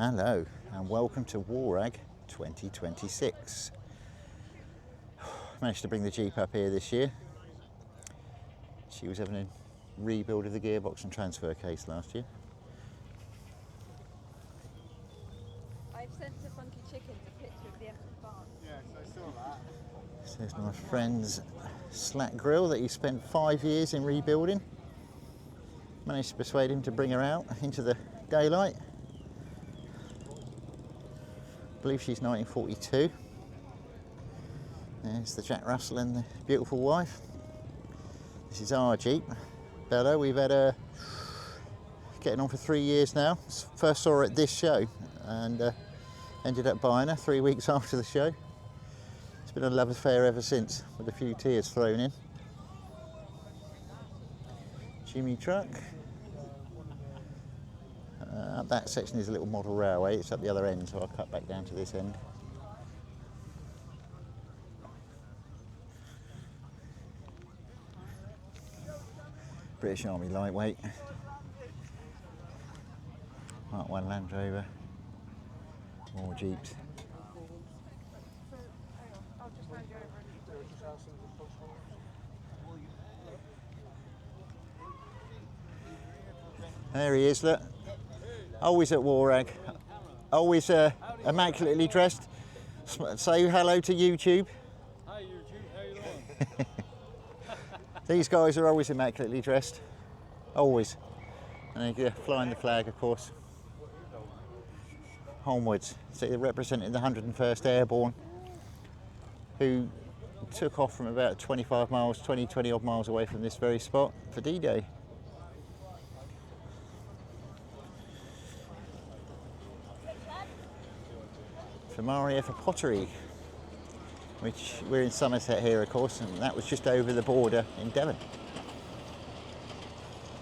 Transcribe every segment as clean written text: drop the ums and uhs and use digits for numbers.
Hello and welcome to WARAG 2026. Managed to bring the Jeep up here this year. She was having a rebuild of the gearbox and transfer case last year. I've sent to Funky Chickens a picture of the empty barn. Yes, I saw that. So there's my friend's slack grill that he spent 5 years in rebuilding. Managed to persuade him to bring her out into the daylight. I believe she's 1942. There's the Jack Russell and the beautiful wife. This is our Jeep, Bella. We've had her getting on for 3 years now. First saw her at this show and ended up buying her 3 weeks after the show. It's been a love affair ever since, with a few tears thrown in. Jimmy truck. That section is a little model railway. It's up the other end, so I'll cut back down to this end. British Army lightweight. Mark 1 Land Rover. More Jeeps. There he is, look. Always at WARAG. Always immaculately dressed. Say hello to YouTube. Hi YouTube, how you doing? These guys are always immaculately dressed. Always. And they're flying the flag, of course. Homewards. So they're representing the 101st Airborne, who took off from about 25 miles, 20 odd miles away from this very spot for D-Day. From RAF Pottery, which we're in Somerset here, of course, and that was just over the border in Devon.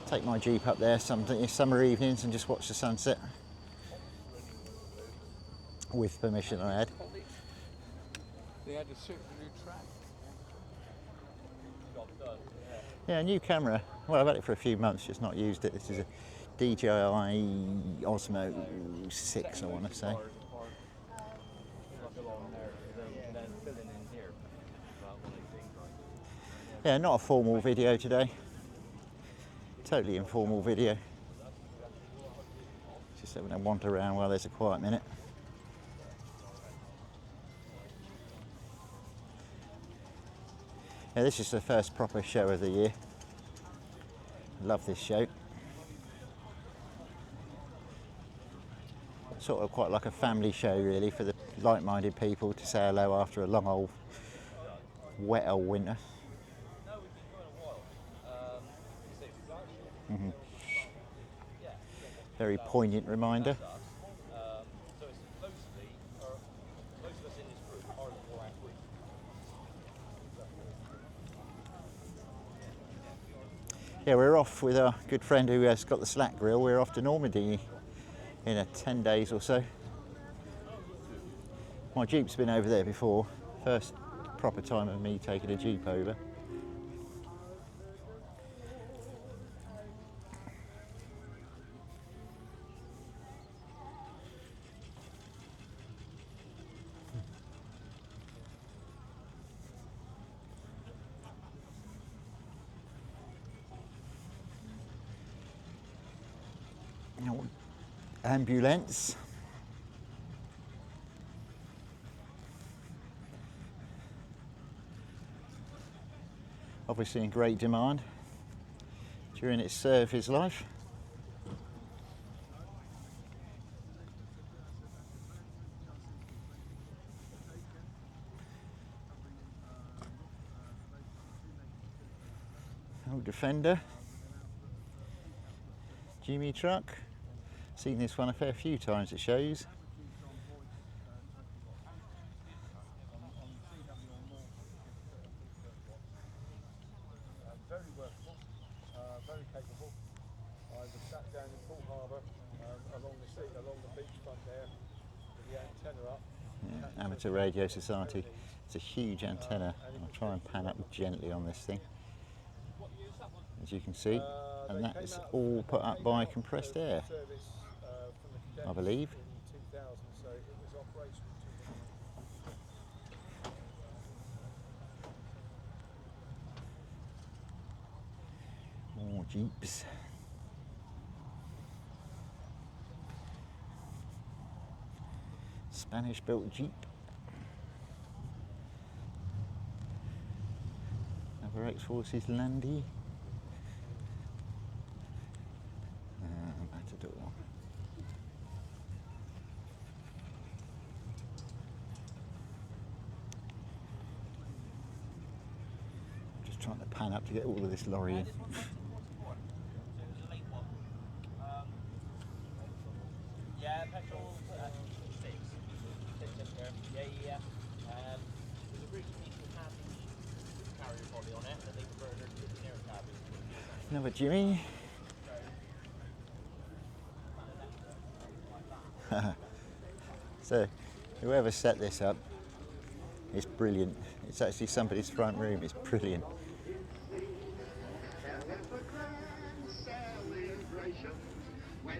Take my Jeep up there some summer evenings and just watch the sunset. With permission, I had. They had a super new track. Yeah, a new camera. Well, I've had it for a few months, just not used it. This is a DJI Osmo 6, I want to say. Yeah, not a formal video today. Totally informal video. Just having a wander around while there's a quiet minute. Yeah, this is the first proper show of the year. Love this show. Sort of quite like a family show really, for the like-minded people to say hello after a long old wet old winter. Mm-hmm. Very poignant reminder. Yeah, we're off with our good friend who has got the slack grill. We're off to Normandy in 10 days or so. My Jeep's been over there before. First proper time of me taking a Jeep over. Ambulance. Obviously in great demand during its service life. Old Defender. Jimmy truck. Seen this one a fair few times at shows. Very workable, very capable. I was sat down in Poole Harbour along the beachfront there with the antenna up. Yeah, Amateur Radio Society. It's a huge antenna. I'll try and pan up gently on this thing, as you can see, and that is all put up by compressed air, I believe. Jeeps. Spanish built Jeep. Another ex-Forces Landy. Matador. I'm just trying to pan up to get all of this lorry in. Yeah, petrol, 6. Yeah. There's a route piece that had the carrier body on it, and they converted it to the near cabin. Another Jimmy. So, whoever set this up is brilliant. It's actually somebody's front room. It's brilliant.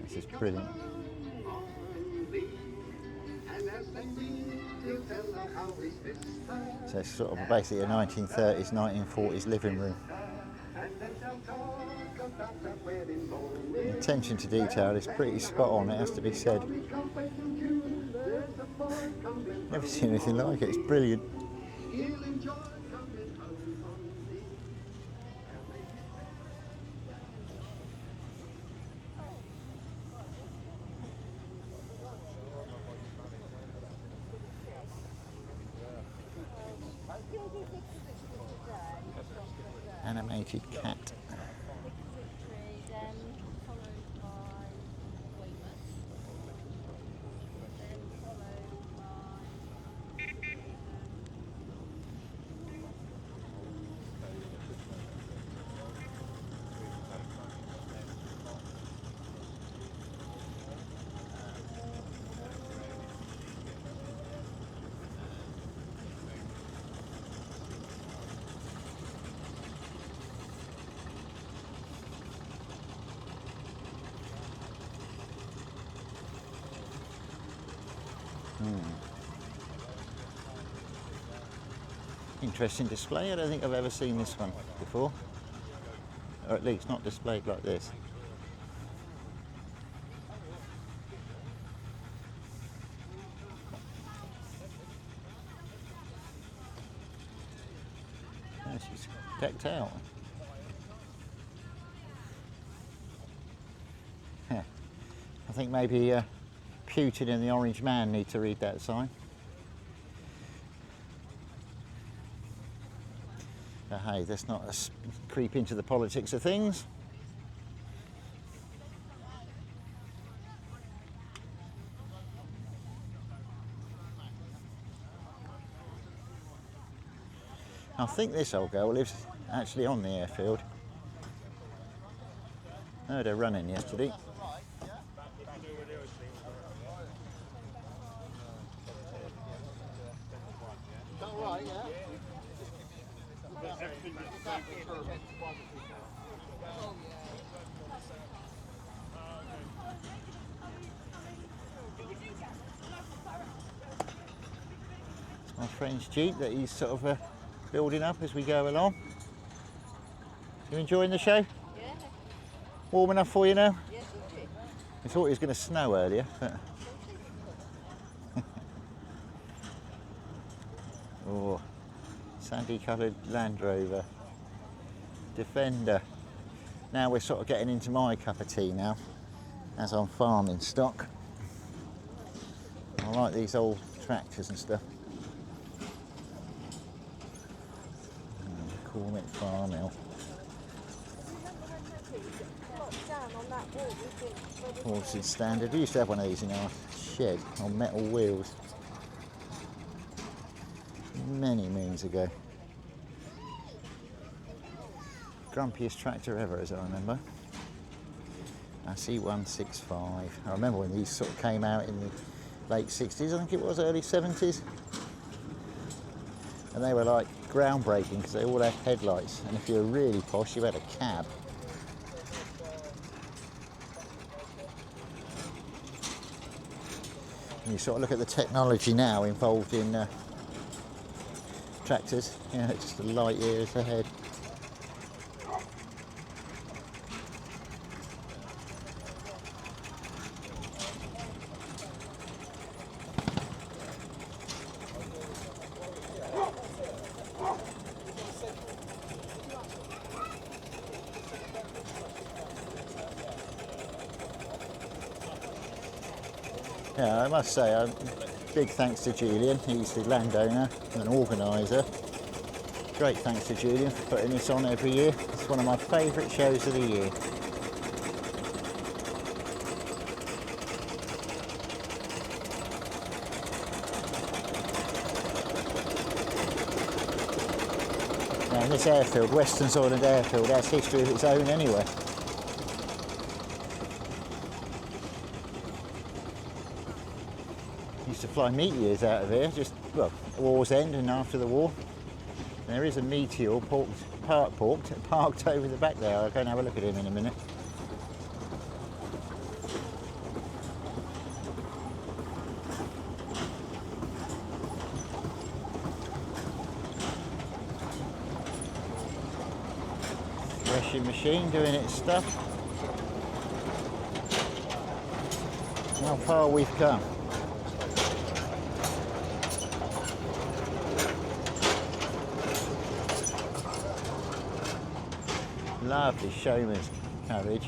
This is brilliant. So it's sort of basically a 1930s, 1940s living room. The attention to detail is pretty spot on, it has to be said. Never seen anything like it, it's brilliant. Animated cat. Interesting display. I don't think I've ever seen this one before, or at least not displayed like this. Oh, she's decked out. Yeah. I think maybe Putin and the Orange Man need to read that sign. But hey, let's not creep into the politics of things. I think this old girl lives actually on the airfield. I heard her running yesterday. It's my friend's Jeep that he's sort of building up as we go along. You enjoying the show? Yeah. Warm enough for you now? Yes, okay. We thought it was going to snow earlier, but oh, sandy coloured Land Rover Defender. Now we're sort of getting into my cup of tea now, as I'm farming stock. I like these old tractors and stuff. Cornet Farm Mill. Horses standard. We used to have one of these in our shed on metal wheels many moons ago. Grumpiest tractor ever, as I remember. I see 165. I remember when these sort of came out in the late 60s, I think it was, early 70s. And they were like groundbreaking because they all had headlights, and if you were really posh you had a cab. And you sort of look at the technology now involved in tractors, you know, it's just a light years ahead. Yeah, I must say, big thanks to Julian. He's the landowner and organiser. Great thanks to Julian for putting this on every year. It's one of my favourite shows of the year. Now this airfield, Westonzoyland airfield, has history of its own anyway. Used to fly meteors out of here, just, well, war's end and after the war. And there is a meteor parked over the back there. I'll go and have a look at him in a minute. Threshing machine doing its stuff. How far we've come. Lovely showman's carriage.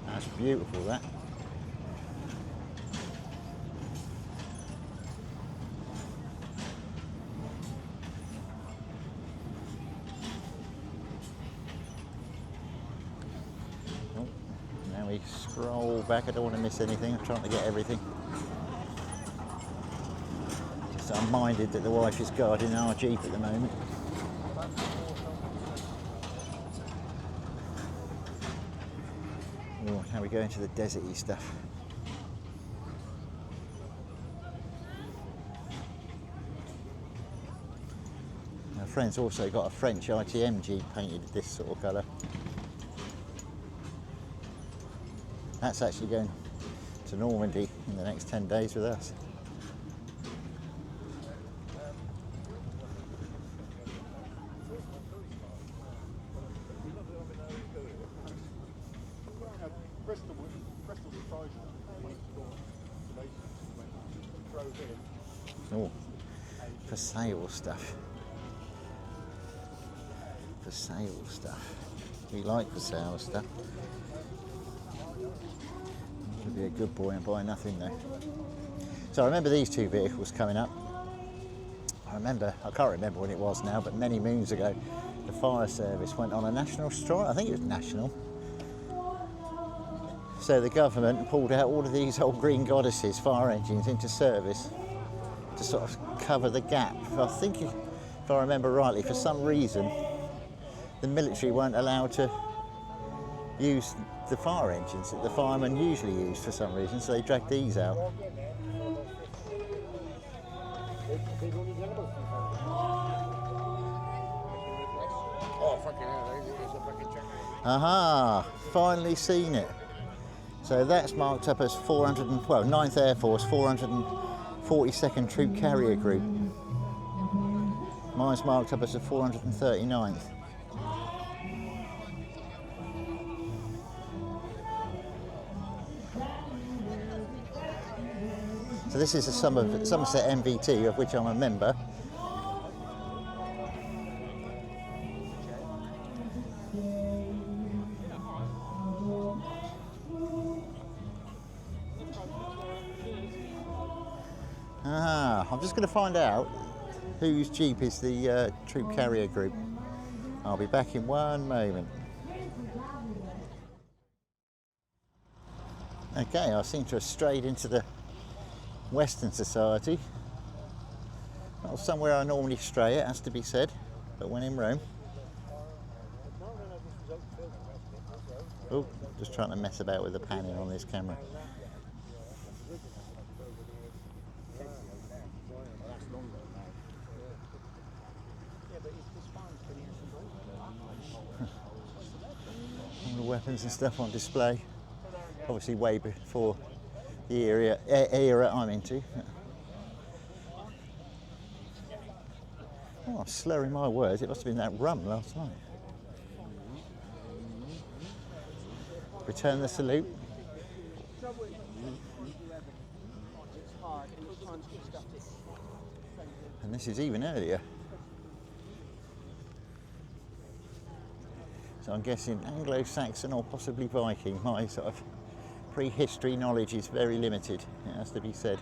That's beautiful, that. Oh, now we scroll back. I don't want to miss anything. I'm trying to get everything. Just I'm minded that the wife is guarding our Jeep at the moment. Oh, now we go into the deserty stuff. Our friend's also got a French ITM Jeep painted this sort of colour. That's actually going to Normandy in the next 10 days with us. Oh, for sale stuff. For sale stuff. We like for sale stuff. Should be a good boy and buy nothing though. So I remember these two vehicles coming up. I can't remember when it was now, but many moons ago, the fire service went on a national strike. I think it was national. So the government pulled out all of these old Green Goddesses fire engines into service to sort of cover the gap. I think, if I remember rightly, for some reason, the military weren't allowed to use the fire engines that the firemen usually use for some reason, so they dragged these out. Aha, finally seen it. So that's marked up as 9th Air Force, 442nd Troop Carrier Group. Mine's marked up as the 439th. So this is a Somerset MVT, of which I'm a member. I'm just going to find out whose Jeep is the Troop Carrier Group. I'll be back in one moment. Okay, I seem to have strayed into the Western Society. Not somewhere I normally stray, it has to be said, but when in Rome. Oh, just trying to mess about with the panning on this camera. All the weapons and stuff on display. Obviously way before the era I'm into. Oh, I'm slurring my words. It must have been that rum last night. Return the salute. And this is even earlier. So I'm guessing Anglo-Saxon or possibly Viking, my sort of prehistory knowledge is very limited, it has to be said.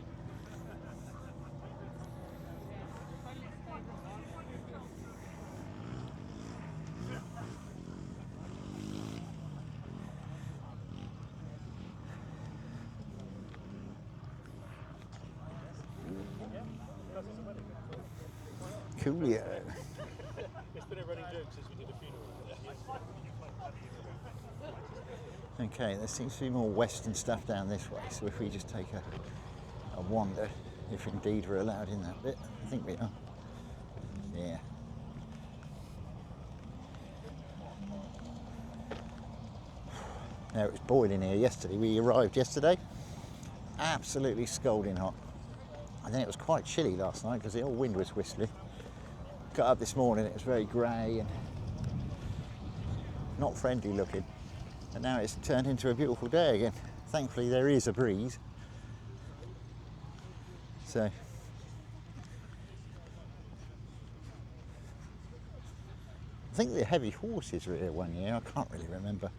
Coolio. It's been a running joke since we did a funeral. Okay, there seems to be more Western stuff down this way, so if we just take a wander, if indeed we're allowed in that bit, I think we are. Yeah. Now, it was boiling here yesterday. We arrived yesterday, absolutely scalding hot. And then it was quite chilly last night because the old wind was whistling. Got up this morning, it was very grey and not friendly looking. And now it's turned into a beautiful day again. Thankfully there is a breeze. So I think the heavy horses were here one year, I can't really remember.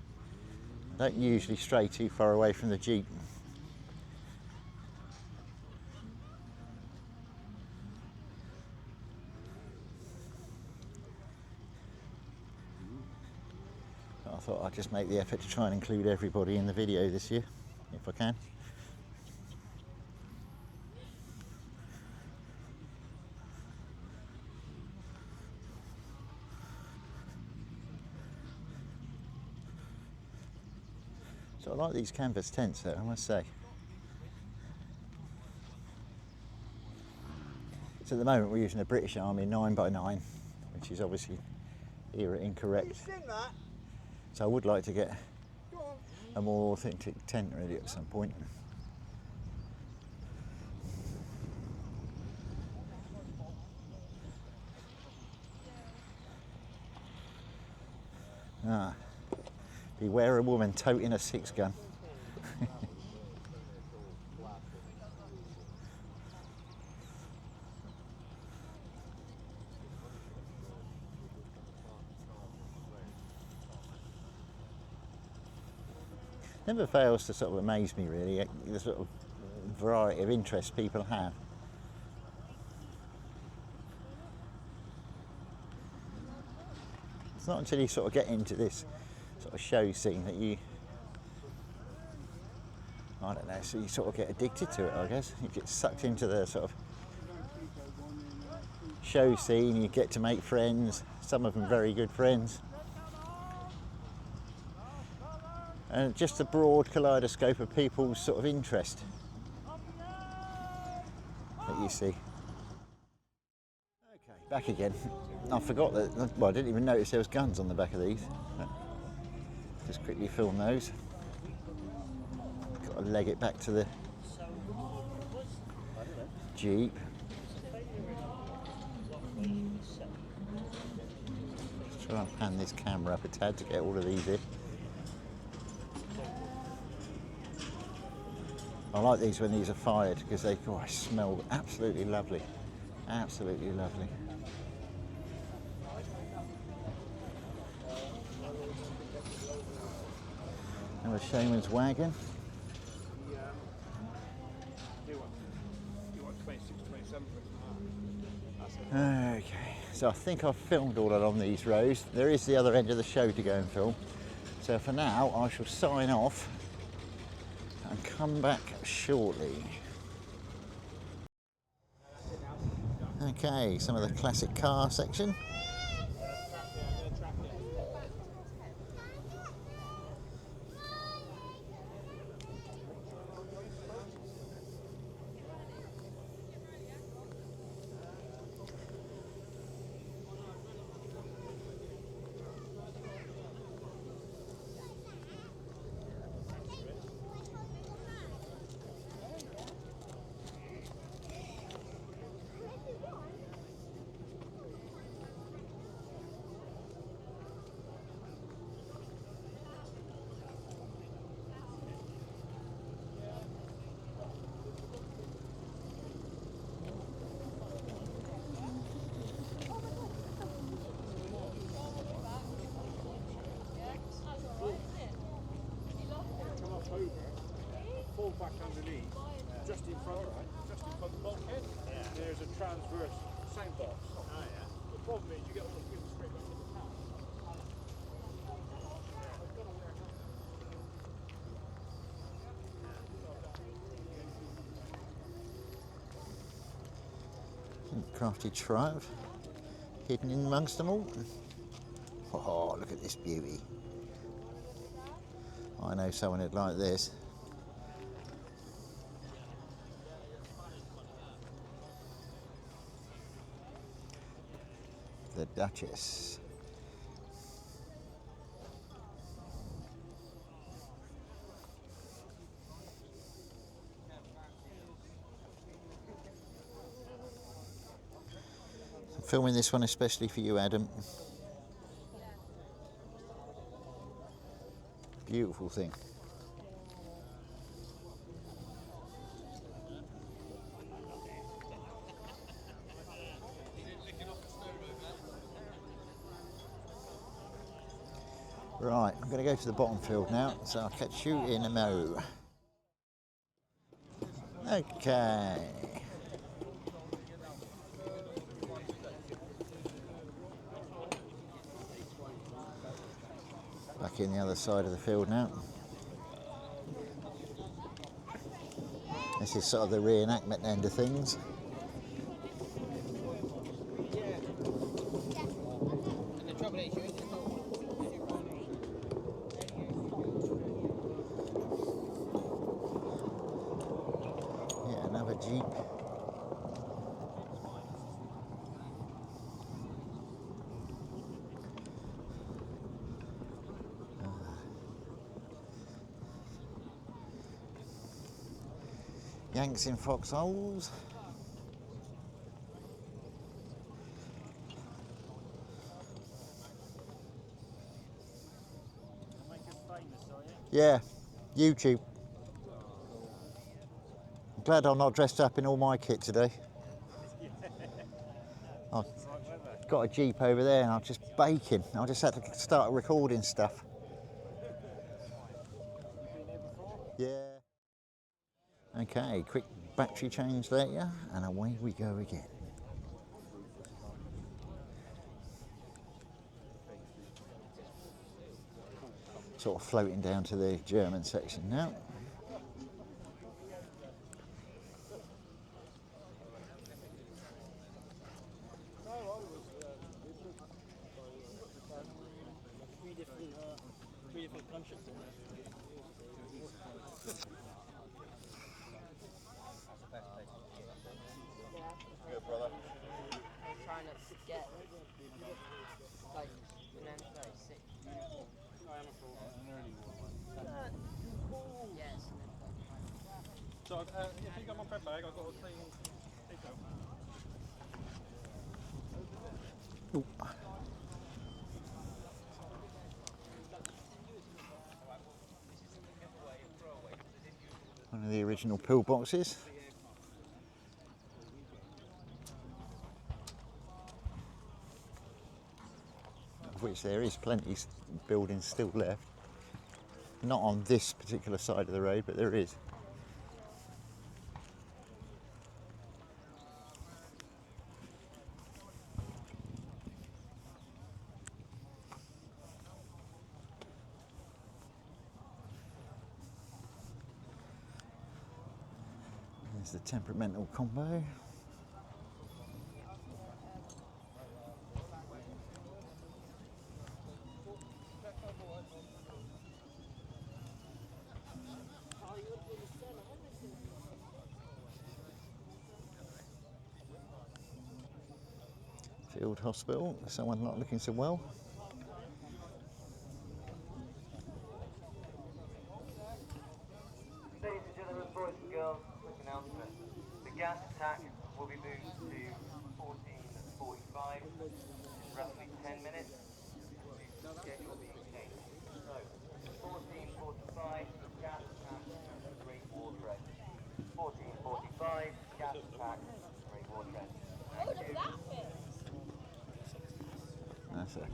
I don't usually stray too far away from the Jeep. I thought I'd just make the effort to try and include everybody in the video this year, if I can. So I like these canvas tents though, I must say. So at the moment we're using a British Army 9x9, which is obviously era incorrect. So I would like to get a more authentic tent really at some point. Ah, beware a woman toting a 6-gun. Never fails to sort of amaze me really, the sort of variety of interests people have. It's not until you sort of get into this sort of show scene that you, I don't know, so you sort of get addicted to it, I guess. You get sucked into the sort of show scene, you get to make friends, some of them very good friends. And just a broad kaleidoscope of people's sort of interest that you see. Okay, back again. I forgot that, well, I didn't even notice there was guns on the back of these. Just quickly film those. Got to leg it back to the Jeep. Just try and pan this camera up a tad to get all of these in. I like these when these are fired because they smell absolutely lovely. Absolutely lovely. And a Shaman's wagon. Okay, so I think I've filmed all along these rows. There is the other end of the show to go and film. So for now, I shall sign off and come back shortly. Okay, some of the classic car section. transverse, same box. Oh yeah. The problem is you get all the fuel straight back to the tank. Crafty triumph hidden in amongst them all. Oh, look at this beauty. I know someone who'd like this. The Duchess. I'm filming this one especially for you, Adam. Beautiful thing. Right, I'm going to go to the bottom field now, so I'll catch you in a mo. Okay. Back in the other side of the field now. This is sort of the reenactment end of things. Yeah, another Jeep. Yanks in foxholes. Yeah, YouTube. I'm glad I'm not dressed up in all my kit today. I've got a Jeep over there and I'm just baking. I just had to start recording stuff. Yeah. Okay, quick battery change there, and away we go again. Sort of floating down to the German section now. Three different gunships in there. Good, brother. I'm trying not to get like an M36. Yes. So if you got my prep bag, I've got a clean detail. Ooh. One of the original pillboxes. Of which there is plenty buildings still left. Not on this particular side of the road, but there is. There's the temperamental combo. Field hospital, someone not looking so well. Ladies and gentlemen, boys and girls, quick announcement. The gas attack will be moved to 14:45 in roughly 10 minutes. The schedule being changed. So, 14:45, gas attack, Great War Dredge. 14:45, gas attack, Great War Dredge. Thank you. That's it.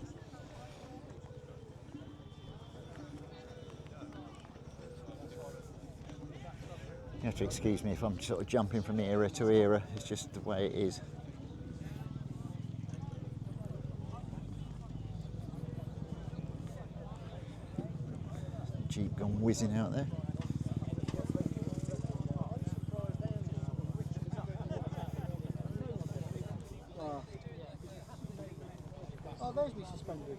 have to excuse me if I'm sort of jumping from era to era, it's just the way it is. Jeep gone whizzing out there. Oh, there's me suspended.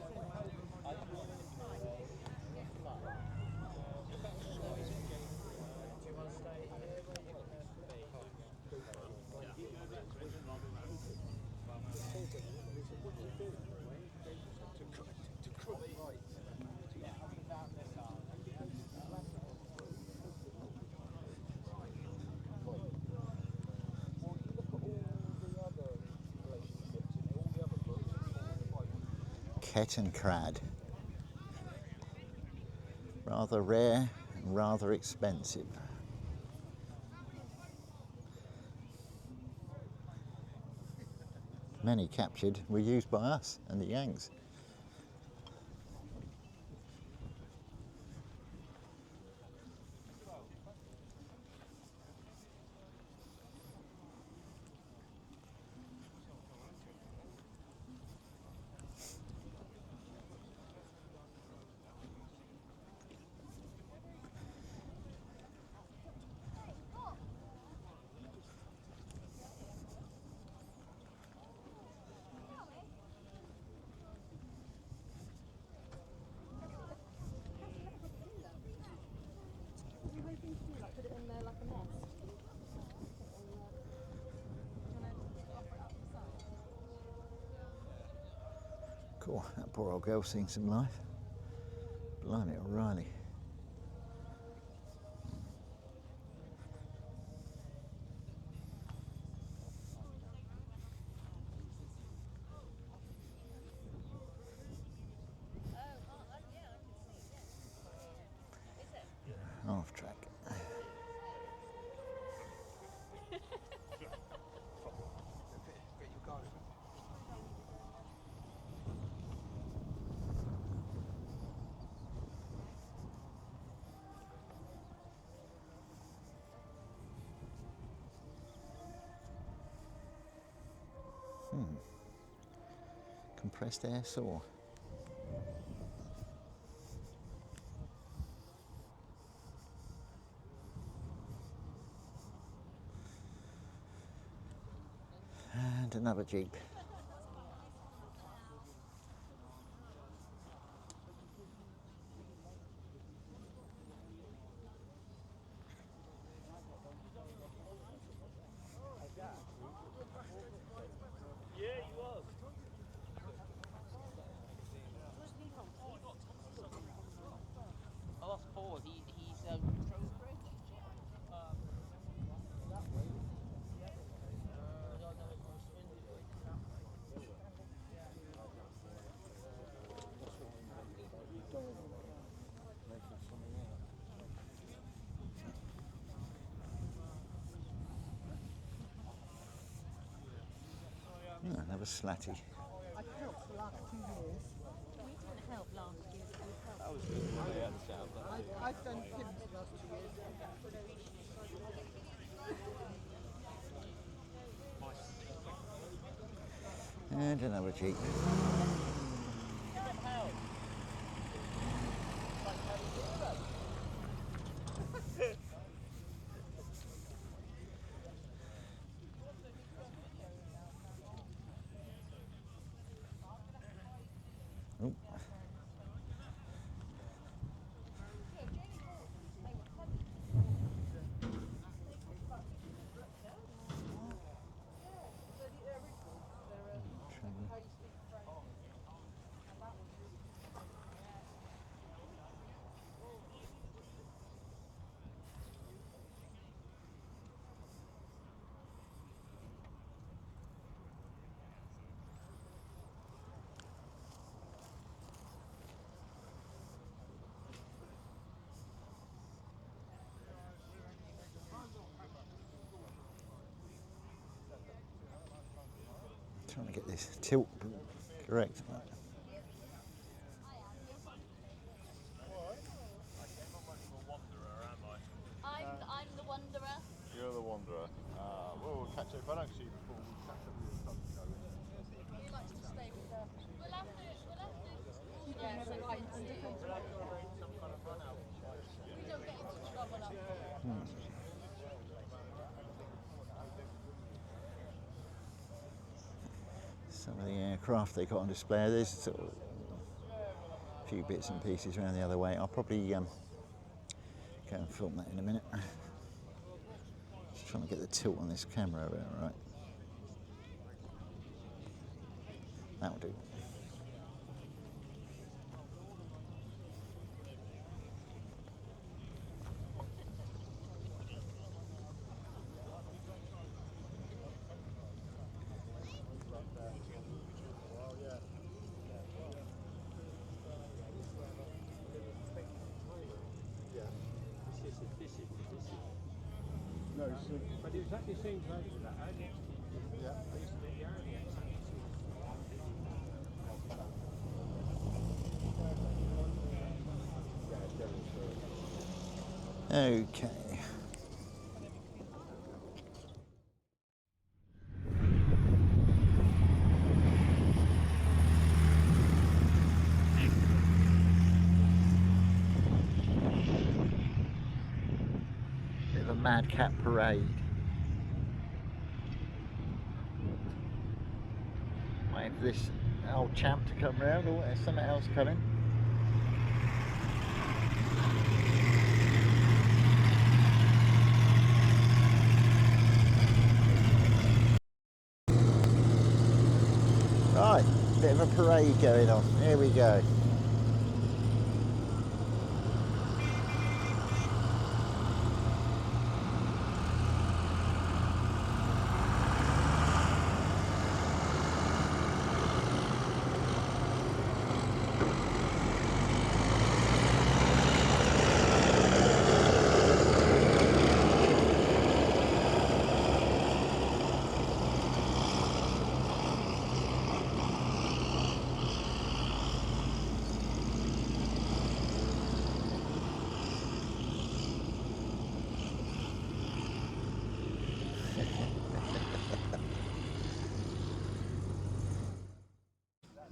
Ket and crad. Rather rare and rather expensive. Many captured were used by us and the Yanks. Cool, that poor old girl's seen some life. Blimey, O'Reilly. Half track. Compressed air saw. And another Jeep. Oh, that's Paul. He's Oh, another slatty. I helped the last 2 years. We didn't help last year. I've done Kim's the last 2 years. And another Jeep. Oh. Trying to get this tilt correct. I'm the wanderer. Wanderer. We'll catch it. If I don't see you before, we'll catch up with you. He likes to stay with the. We'll have to. Yeah, so like, we don't get into trouble up there. Some of the aircraft they got on display. There's sort of a few bits and pieces around the other way. I'll probably go and film that in a minute. Just trying to get the tilt on this camera about right. That'll do. No, but it exactly the same size as that. Yeah. I used to be the army. Okay. Bit of a madcap parade. Waiting for this old champ to come round, or there's something else coming. Right, bit of a parade going on. Here we go.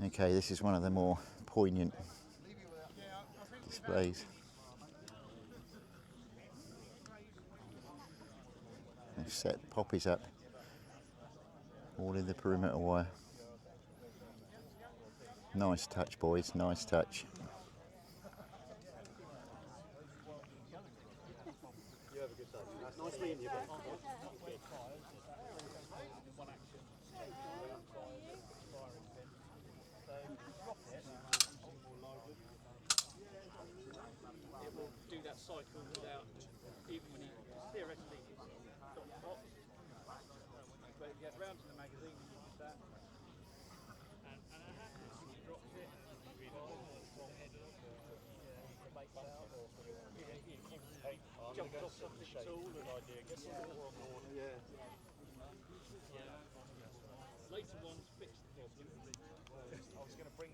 Okay, this is one of the more poignant displays. They've set poppies up all in the perimeter wire. Nice touch, boys, nice touch. Nice meeting you, It will do that cycle without, even when he theoretically it's got the box, but if you get round to the magazine and you do that, and it happens, he drops it, jumps off something tall, idea, get some water on board. Yeah. Later ones fix the problem. I was going to bring